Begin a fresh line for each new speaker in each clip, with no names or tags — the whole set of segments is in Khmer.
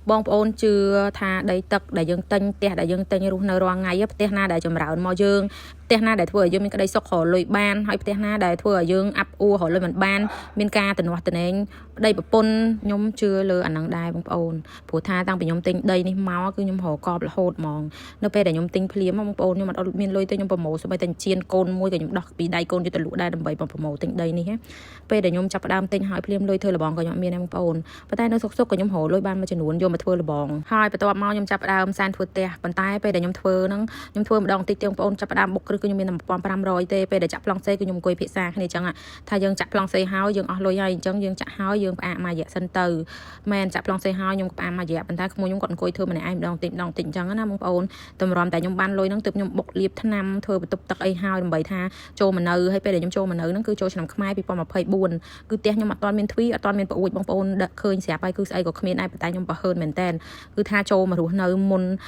បងប្អូនជឿថាដីទឹកដែលយើងទិញផ្ទះដែលយើងទិញរស់នៅរាល់ថ្ងៃផ្ទះណាដែលចម្រើនមកយើងផ្ទះណាដែលធ្វើឲ្យយើងមានក្តីសុខរលុយបានហើយផ្ទះណាដែលធ្វើឲ្យយើងអាប់អួររលុយមិនបានមានការតំណោះតំណែងប្តីប្រពន្ធខ្ញុំជឿលើអានឹងដែរបងប្អូនព្រោះថាតាំងពីខ្ញុំទិញដីនេះមកគឺខ្ញុំរកកបរហូតហ្មងនៅពេលដែលខ្ញុំទិញភ្លាមបងប្អូនខ្ញុំអត់មានលុយទេខ្ញុំប្រម៉ូទសូម្បីតែជៀនកូនមួយក៏ខ្ញុំដោះពីដៃកូនយកទៅលក់ដែរដើម្បីប្រម៉ូទទិញដីនេះពេលដែលខ្ញុំចាប់ផ្ដើមទិញហើយភ្លាមលុយធ្វើលបងក៏ខ្ញុំមានដែរបងប្អូនប៉ុន្តែនៅសុកក៏ខ្ញុំរកលុយបានមួយចំនួនយកមកធ្វើលបងហើយបន្ទាប់មកខ្ញុំចាប់ផ្ដើមសានធ្វើផ្ទះប៉ុន្តែពេលដែលខ្ញុំធ្វើហ្នឹងខ្ញុំធ្វើម្ដងតិចទេបងប្អូនចាប់ផ្ដើមបុកគ្រឹះគឺខ្ញុំមានតែ1500ទេពេលដែលចាក់ប្លង់សេគឺខ្ញុំអង្គុយពិសាគ្នាអញ្ចឹងថាយើងចាក់ប្លង់សេហើយយើងអស់លុយហើយអញ្ចឹងយើងចាក់ហើយយើងផ្អាកមួយរយៈសិនទៅមែនចាក់ប្លង់សេហើយខ្ញុំផ្អាកមួយរយៈប៉ុន្តែក្មួយខ្ញុំគាត់អង្គុយធ្វើម្នាក់ឯងម្ដងតិចអញ្ចឹងណាបងប្អូនតម្រាំតែខ្ញុំបានលុយហ្នឹងទើបខ្ញុំបុកលាបថ្នាំធ្វើបន្ទប់ទឹកអីហើយដើម្បីថាចូលមកនៅហើយពេលដែលខ្ញុំចូលមកនៅហ្នឹងគឺចូលឆ្នាំខ្មែរ2024គឺផ្ទះខ្ញុំអត់ទាន់មានទ្វីអត់ទាន់មានប្អួយបងប្អូនដឹកឃើញស្រាប់ហើយគឺស្អីក៏គ្មានដែរប៉ុន្តែខ្ញុំប្រហើនមែនតើគឺថាចូលមករស់នៅមុន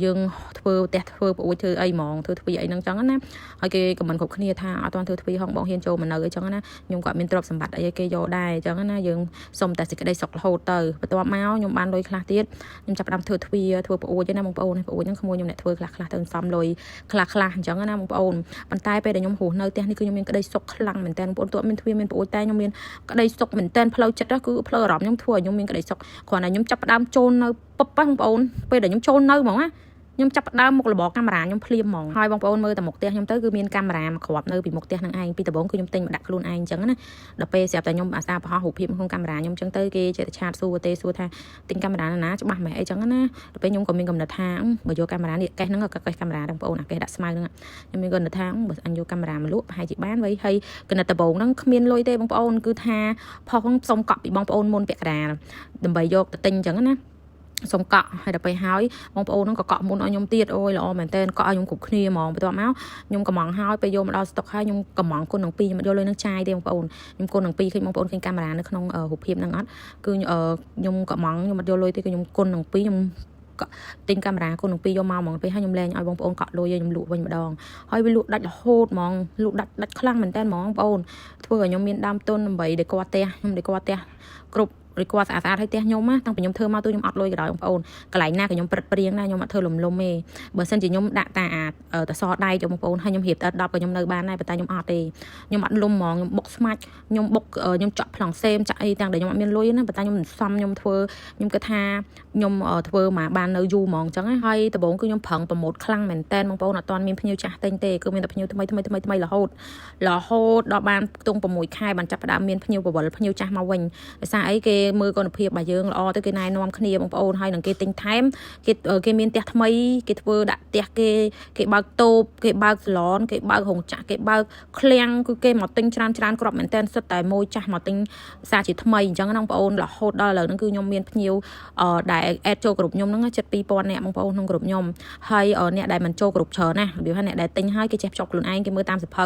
យើងធ្វើផ្ទះធ្វើប្អួយធ្វើអីហ្មងធ្វើទ្វីអីហ្នឹងអញ្ចឹងណាហើយគេខមមិនគ្រប់គ្នាថាអត់ទាន់ធ្វើទ្វីហងបងហ៊ានចូលមកនៅអីចឹងណាខ្ញុំក៏មានទ្រព្យសម្បត្តិអីគេយកដែរអញ្ចឹងណាយើងសុំតែសេចក្តីសុខរហូតទៅបន្ទាប់មកខ្ញុំបានលុយខ្លះទៀតខ្ញុំចាប់ផ្ដើមធ្វើទ្វីធ្វើប្អួយណាបងប្អូនប្អួយហ្នឹងក្មួយខ្ញុំអ្នកធ្វើខ្លះទៅសំលុយខ្លះអញ្ចឹងណាបងប្អូនប៉ុន្តែពេលដែលខ្ញុំរស់នៅផ្ទះនេះគឺខ្ញុំមានក្តីសុខខ្លាំងមែនតើបងប្អូនទោះមានទ្វាមានប្អួយតែខ្ញុំមានក្តីសុខមែនតើផ្លូវចិត្តគឺផ្លូវអារម្មណ៍ខ្ញុំធ្វើឲ្យខ្ញុំមានក្តីសុខគ្រាន់តែខ្ញុំចាប់ផ្ដើមចូលនៅពុបបងប្អូនពេលដែលខ្ញុំចូលនៅហ្មងណាខ្ញុំចាប់ផ្ដើមមុខរបរកាមេរ៉ាខ្ញុំភ្លាមហ្មងហើយបងប្អូនមើលតែមុខផ្ទះខ្ញុំទៅគឺមានកាមេរ៉ាមកគ្រាប់នៅពីមុខផ្ទះហ្នឹងឯងពីដំបូងគឺខ្ញុំទិញមកដាក់ខ្លួនឯងអញ្ចឹងណាដល់ពេលស្រាប់តែខ្ញុំអាសាបង្ហោះរូបភាពក្នុងកាមេរ៉ាខ្ញុំអញ្ចឹងទៅគេចេះតែឆាតសួរថាទិញកាមេរ៉ាណាច្បាស់មែនអីចឹងណាដល់ពេលខ្ញុំក៏មានកំណត់ថាបើយកកាមេរ៉ានេះកេះហ្នឹងក៏កេះកាមេរ៉ាបងប្អូនអាកេះដាក់ស្មៅហ្នឹងខ្ញុំមានកំណត់ថាបើអញយកកាមេរ៉ាមកលក់ប្រហែលជាបានហើយកំណត់ដំបូងហ្នឹងគ្មានលុយទេបងប្អូនគឺថាផុសហ្នឹងសុំកក់ពីបងប្អូនមុនពាក់កណ្ដាលដើម្បីយកទៅទិញអញ្ចឹងណាសុំកក់ហើយដល់ពេលហើយបងប្អូនហ្នឹងក៏កក់មុនឲ្យខ្ញុំទៀតអូយល្អមែនតើកក់ឲ្យខ្ញុំគ្រប់គ្នាហ្មងបន្ទាប់មកខ្ញុំកំងហើយពេលយកមកដល់ស្តុកហើយខ្ញុំកំងគុណនឹង2ខ្ញុំអត់យកលុយនឹងចាយទេបងប្អូនខ្ញុំគុណនឹង2ឃើញបងប្អូនឃើញកាមេរ៉ានៅក្នុងរូបភាពហ្នឹងអត់គឺខ្ញុំកំងខ្ញុំអត់យកលុយទេគឺខ្ញុំគុណនឹង2ខ្ញុំទិញកាមេរ៉ាគុណនឹង2យកមកហ្មងពេលហើយខ្ញុំលែងឲ្យបងប្អូនកក់លុយឲ្យខ្ញុំលក់វិញម្ដងហើយវាលក់ដាច់រហូតហ្មងលក់ដាច់ខ្លាំងមែនតើហ្មងបងប្អូនធ្វើឲ្យខ្ញុំមានដើមទុនដើម្បីដេកគាត់ផ្ទះខ្ញុំដេកគាត់ផ្ទះគ្រប់រីគាត់ស្អាតឲ្យផ្ទះខ្ញុំណាតាំងពីខ្ញុំធ្វើមកទូខ្ញុំអត់លុយក៏ដោយបងប្អូនកន្លែងណាក៏ខ្ញុំព្រឹត្តព្រៀងណាខ្ញុំអត់ធ្វើលំទេបើសិនជាខ្ញុំដាក់តាតសដៃទៅបងប្អូនហើយខ្ញុំរៀបតែ10ក៏ខ្ញុំនៅបានដែរប៉ុន្តែខ្ញុំអត់ទេខ្ញុំអត់លំហ្មងខ្ញុំបុកស្មាច់ខ្ញុំបុកខ្ញុំចាក់ប្លង់សេមចាក់អីទាំងដែលខ្ញុំអត់មានលុយណាប៉ុន្តែខ្ញុំសំខ្ញុំធ្វើខ្ញុំគិតថាខ្ញុំធ្វើមកបាននៅយូរហ្មងអញ្ចឹងហើយដំបូងគឺខ្ញុំប្រឹងប្រម៉ូទខ្លាំងមែនតើបងប្អូនអត់ទាន់មានភ្ញៀវចាស់ទិញទេគឺមានតែភ្ញៀវថ្មីរហូតដល់បានខ្ទង់6ខែបានចាប់ផ្ដើមមានភ្ញៀវបវលភ្ញៀវចាស់មកវិញដោយសារអីគេមើលគុណភាពរបស់យើងល្អទៅគេណែនាំគ្នាបងប្អូនហើយនឹងគេទិញថែមគេមានផ្ទះថ្មីគេធ្វើដាក់ផ្ទះគេបើកតូបគេបើកសាឡនគេបើករោងចក្រគេបើកឃ្លាំងគឺគេមកទិញច្រើនគ្រាប់មែនតើសិតតែមួយចាស់មកទិញសារជាថ្មីអញ្ចឹងណាបងប្អូនរហូតដល់ឥឡូវហ្នឹងគឺខ្ញុំមានភ្ញៀវដែលអេដចូលក្រុមខ្ញុំហ្នឹងជិត2000នាក់បងប្អូនក្នុងក្រុមខ្ញុំហើយអ្នកដែលមិនចូលក្រុមច្រើនណារបៀបថាអ្នកដែលទិញហើយគេចេះភ្ជាប់ខ្លួនឯងគេមើលតាមសភៅ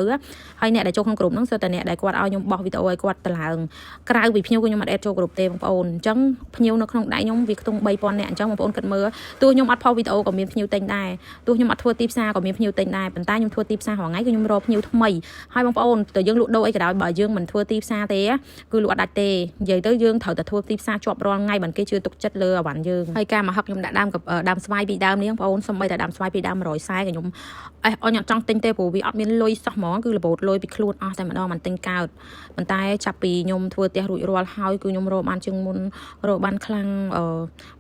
ហើយអ្នកដែលចូលក្នុងក្រុមហ្នឹងគឺតែអ្នកដែលគាត់ឲ្យខ្ញុំបោះវីដេអូឲ្យគាត់ទៅឡើងក្រៅពីភ្ញៀវគឺខ្ញុំអត់អេដចូលក្រុមទេបងប្អូនអញ្ចឹងភ្ញៀវនៅក្នុងដៃខ្ញុំវាខ្ទង់3000នាក់អញ្ចឹងបងប្អូនគិតមើលទោះខ្ញុំអត់ផុសវីដេអូក៏មានភ្ញៀវទិញដែរទោះខ្ញុំអត់ធ្វើទីផ្សារក៏មានភ្ញៀវទិញដែរប៉ុន្តែខ្ញុំធ្វើទីផ្សាររាល់ថ្ងៃគឺខ្ញុំរកភ្ញៀវថ្មីហើយបងប្អូនតើយើងលក់ដូរអីក៏ដោយបើយើងមិនធ្វើទីផ្សារទេគឺលក់អត់ដាច់ទេនិយាយទៅយើងត្រូវតែធ្វើទីផ្សារជាប់រាល់ថ្ងៃបើគេជឿទុកចិត្តលើអវ៉ាន់យើងហើយការមកហឹកខ្ញុំដាក់ដើមស្វាយពីដើមនេះបងប្អូនសំបីតែដើមស្វាយពីដើម140ក៏ខ្ញុំអញអត់ចង់ទិញទេព្រោះវាអត់មានលុយសោះហ្មងគឺរបូតលុយពីខ្លួនអស់តែម្ដងមិនទិញកើតប៉ុន្តែចាប់ពីខ្ញុំធ្វើផ្ទះរួចរាល់ហើយគឺខ្ញុំរកបានជាងមុនរកបានខ្លាំង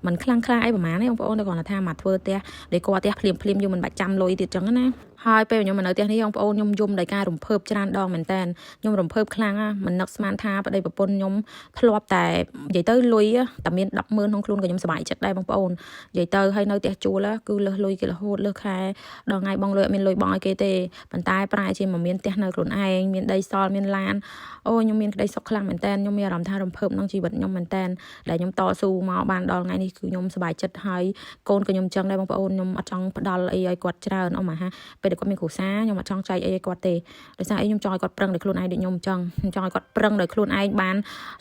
មិនខ្លាំងអីប្រហែលទេបងប្អូនតែគាត់ថាមកធ្វើផ្ទះដែលគាត់ផ្ទះភ្លាមយើងមិនបាច់ចាំលុយទៀតចឹងណាហើយពេលខ្ញុំមកនៅផ្ទះនេះបងប្អូនខ្ញុំយំដោយការរំភើបច្រើនដងមែនតើខ្ញុំរំភើបខ្លាំងមិននឹកស្មានថាប្តីប្រពន្ធខ្ញុំធ្លាប់តែនិយាយទៅលុយតែមាន100000ក្នុងខ្លួនក៏ខ្ញុំសប្បាយចិត្តដែរបងប្អូននិយាយទៅហើយនៅផ្ទះជួលគឺលើសលុយគេរហូតលើសខែដល់ថ្ងៃបងលុយអត់មានលុយបងឲ្យគេទេប៉ុន្តែប្រែជាមកមានផ្ទះនៅខ្លួនឯងមានដីសល់មានឡានអូខ្ញុំមានក្តីសុខខ្លាំងមែនតើខ្ញុំមានអារម្មណ៍ថារំភើបក្នុងជីវិតខ្ញុំមែនតើដែលខ្ញុំតស៊ូមកបានដល់ថ្ងៃនេះគឺខ្ញុំសប្បាយចិត្តហើយកូនក៏ខ្ញុំចឹងដែរបងប្អូនខ្ញុំអត់ចង់ផ្ដាល់អីឲ្យគាត់ច្រើនអស់មកហាពេល ពេលគាត់មានគ្រួសារខ្ញុំអត់ចង់ចែកអីឲ្យគាត់ទេដោយសារអីខ្ញុំចង់ឲ្យគាត់ប្រឹងដោយខ្លួនឯងដូចខ្ញុំអញ្ចឹងខ្ញុំចង់ឲ្យគាត់ប្រឹងដោយខ្លួនឯងបាន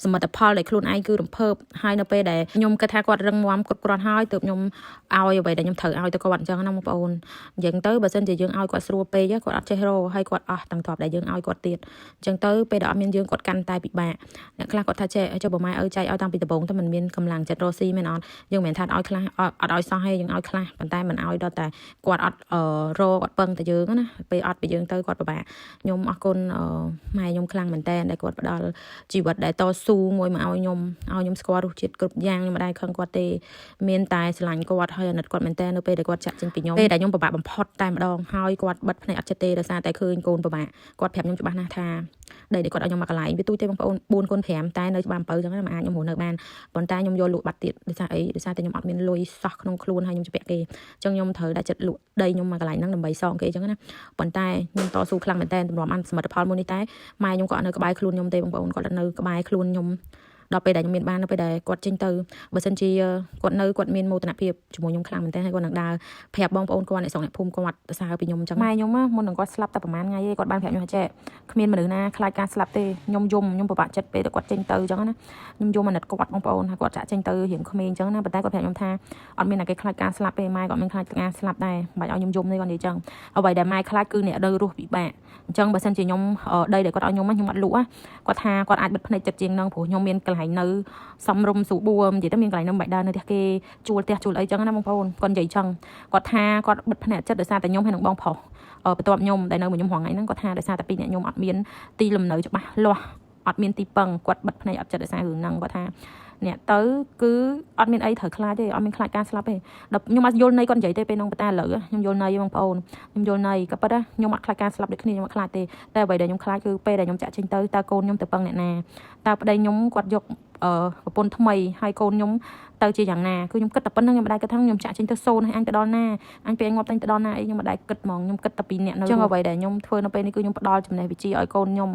សមិទ្ធផលដោយខ្លួនឯងគឺរំភើបហើយនៅពេលដែលខ្ញុំគិតថាគាត់រឹងមាំគ្រប់គ្រាន់ហើយទើបខ្ញុំឲ្យអ្វីដែលខ្ញុំត្រូវឲ្យទៅគាត់អញ្ចឹងណាបងប្អូនអញ្ចឹងទៅបើសិនជាយើងឲ្យគាត់ស្រួលពេកគាត់អត់ចេះរកហើយគាត់អស់ទាំងតបដែលយើងឲ្យគាត់ទៀតអញ្ចឹងទៅពេលដែលអត់មានយើងគាត់កាន់តែពិបាកអ្នកខ្លះគាត់ថាចេះចុះបើម៉ែឲ្យចែកឲ្យតាំងពីដំបូងទៅមិនមានកម្លាំងចិត្តរកស៊ីមែនអត់យើងមិនថាឲ្យខ្លះអត់ឲ្យសោះទេយើងឲ្យខ្លះប៉ុន្តែមិនឲ្យដល់តែគាត់អត់រកគាត់ពឹងតែយើងណាពេលអត់ពីយើងទៅគាត់ពិបាកខ្ញុំអរគុណម៉ែខ្ញុំខ្លាំងមែនតើដែលគាត់ផ្ដល់ជីវិតដែលតស៊ូមួយមកឲ្យខ្ញុំស្គាល់រសជាតិគ្រប់យ៉ាងខ្ញុំមិនដែលខឹងគាត់ទេមានតែស្រឡាញ់គាត់ហើយអាណិតគាត់មែនតើនៅពេលដែលគាត់ចាក់ចេញពីខ្ញុំពេលដែលខ្ញុំពិបាកបំផុតតែម្ដងហើយគាត់បិទភ្នែកអត់ចិត្តទេដោយសារតែឃើញកូនពិបាកគាត់ប្រាប់ខ្ញុំច្បាស់ណាស់ថាដែលគាត់ឲ្យខ្ញុំមកកន្លែងវាទូទៅបងប្អូន4គុណ5តែនៅច្បារ7អញ្ចឹងមិនអាចខ្ញុំរស់នៅបានប៉ុន្តែខ្ញុំយកលក់បាត់ទៀតដោយសារអីដោយសារតែខ្ញុំអត់មានលុយសោះក្នុងខ្លួនហើយខ្ញុំជពាក់គេអញ្ចឹងខ្ញុំត្រូវតែចិត្តលក់ដីខ្ញុំមកកន្លែងហ្នឹងដើម្បីសងគេអញ្ចឹងណាប៉ុន្តែខ្ញុំតស៊ូខ្លាំងមែនតើទម្រាំអានសមិទ្ធផលមួយនេះតែម៉ែខ្ញុំក៏អត់នៅក្បែរខ្លួនខ្ញុំទេបងប្អូនគាត់នៅក្បែរខ្លួនខ្ញុំដល់ពេលដែលខ្ញុំមានបាននៅពេលដែលគាត់ចេញទៅបើសិនជាគាត់មានមោទនភាពជាមួយខ្ញុំខ្លាំងមែនតើហើយគាត់នឹងដើរប្រាប់បងប្អូនគាត់អ្នកស្រុកអ្នកភូមិគាត់សរសើរពីខ្ញុំអញ្ចឹងម៉ែខ្ញុំមុននឹងគាត់ស្លាប់តែប្រហែលថ្ងៃទេគាត់បានប្រាប់ខ្ញុំថាចេះគ្មានមនុស្សណាខ្លាចការស្លាប់ទេខ្ញុំពិបាកចិត្តពេលគាត់ចេញទៅអញ្ចឹងណាខ្ញុំយំអាណិតគាត់បងប្អូនហើយគាត់ចាក់ចេញទៅរៀងក្មេងអញ្ចឹងណាប៉ុន្តែគាត់ប្រាប់ខ្ញុំថាអត់មានអ្នកគេខ្លាចការស្លាប់ទេម៉ែគាត់មានខ្លាចការស្លាប់ដែរមិនបាច់ឲ្យខ្ញុំយំទេគាត់និយាយអញ្ចឹងអ្វីដែលម៉ែខ្លាចគឺអ្នកនៅរស់ពិបាកអញ្ចឹងបើសិនជាខ្ញុំដីដែលគាត់ឲ្យខ្ញុំខ្ញុំអត់លក់គាត់ថាគាត់អាចបិទភ្នែកចិត្តជាងនឹងព្រោះខ្ញុំមានកន្លែងនៅសំរុំស្រួលបួមនិយាយទៅមានកន្លែងនឹងមិនដើរនៅផ្ទះគេជួលផ្ទះជួលអីចឹងណាបងប្អូនគាត់និយាយចឹងគាត់ថាគាត់បិទភ្នែកចិត្តដោយសារតែខ្ញុំហើយនឹងបងប្រុសបន្ទាប់ខ្ញុំដែលនៅមួយខ្ញុំរងថ្ងៃហ្នឹងគាត់ថាដោយសារតែពីរអ្នកខ្ញុំអត់មានទីលំនៅច្បាស់លាស់អត់មានទីពឹងគាត់បិទភ្នែកអត់ចិត្តដោយសាររឿងហ្នឹងគាត់ថាអ្នកទៅគឺអត់មានអីត្រូវខ្លាចទេអត់មានខ្លាចការស្លាប់ទេដល់ខ្ញុំអត់យល់ន័យគាត់និយាយទេពេលហ្នឹងប៉ុន្តែឥឡូវខ្ញុំយល់ន័យបងប្អូនខ្ញុំយល់ន័យក៏ប៉ុន្តែខ្ញុំអត់ខ្លាចការស្លាប់ដូចគ្នាខ្ញុំអត់ខ្លាចទេតែអ្វីដែលខ្ញុំខ្លាចគឺពេលដែលខ្ញុំចាក់ចេញទៅតើកូនខ្ញុំទៅពឹងអ្នកណាតើប្តីខ្ញុំគាត់យកប្រពន្ធថ្មីហើយកូនខ្ញុំទៅជាយ៉ាងណាគឺខ្ញុំគិតតែប៉ុណ្្នឹងខ្ញុំមិនដែលគិតថាខ្ញុំចាក់ចេញទៅសូនហើយអញទៅដល់ណាអញពេលងាប់តែទៅដល់ណាអីខ្ញុំមិនដែលគិតហ្មងខ្ញុំគិតតែពីអ្នកនៅចឹងអ្វីដែលខ្ញុំធ្វើនៅពេលនេះគឺខ្ញុំផ្ដល់ចំណេះវិជ្ជាឲ្យកូនខ្ញុំ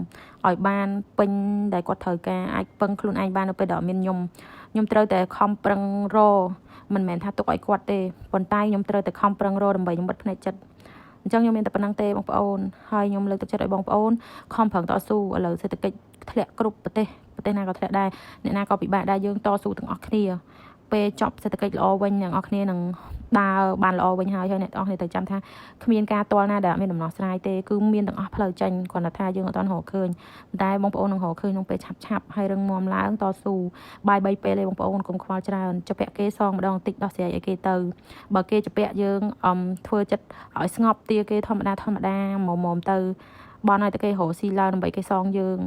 ឲ្យបានពេញដែលគាត់ត្រូវការអាចពឹងខ្លួនឯងបាននៅពេលដែលអត់មានខ្ញុំត្រូវតែខំប្រឹងរមិនមែនថាទុកឲ្យគាត់ទេប៉ុន្តែខ្ញុំត្រូវតែខំប្រឹងរដើម្បីខ្ញុំបិទភ្នែកចិត្តអញ្ចឹងខ្ញុំមានតែប៉ុណ្្នឹងទេបងប្អូនហើយខ្ញុំលើកទឹកចិត្តឲ្យបងប្អូនខំប្រឹងតស៊ូឥឡូវសេដ្ឋកិច្ចធ្លាក់គ្រប់ប្រទេសណាក៏ធ្លាក់ដែរអ្នកណាក៏ពិបាកដែរយើងតស៊ូទាំងអស់គ្នាពេលចប់សេដ្ឋកិច្ចល្អវិញអ្នកនរគ្នានឹងដើរបានល្អវិញហើយអ្នកនរគ្នាត្រូវចាំថាគ្មានការទាល់ណាដែលអត់មានដំណោះស្រាយទេគឺមានទាំងអស់ផ្លូវចេញគ្រាន់តែថាយើងអត់ទាន់រកឃើញតែបងប្អូននឹងរកឃើញក្នុងពេលឆាប់ហើយរឹងមាំឡើងតស៊ូបាយ3ពេលទេបងប្អូនកុំខ្វល់ច្រើនជពាក់គេសងម្ដងតិចដោះស្រាយឲ្យគេទៅបើគេជពាក់យើងធ្វើចិត្តឲ្យស្ងប់ទាគេធម្មតាមុំទៅបនឲ្យតែគេរកស៊ីឡើងដើម្បីគេសងយើង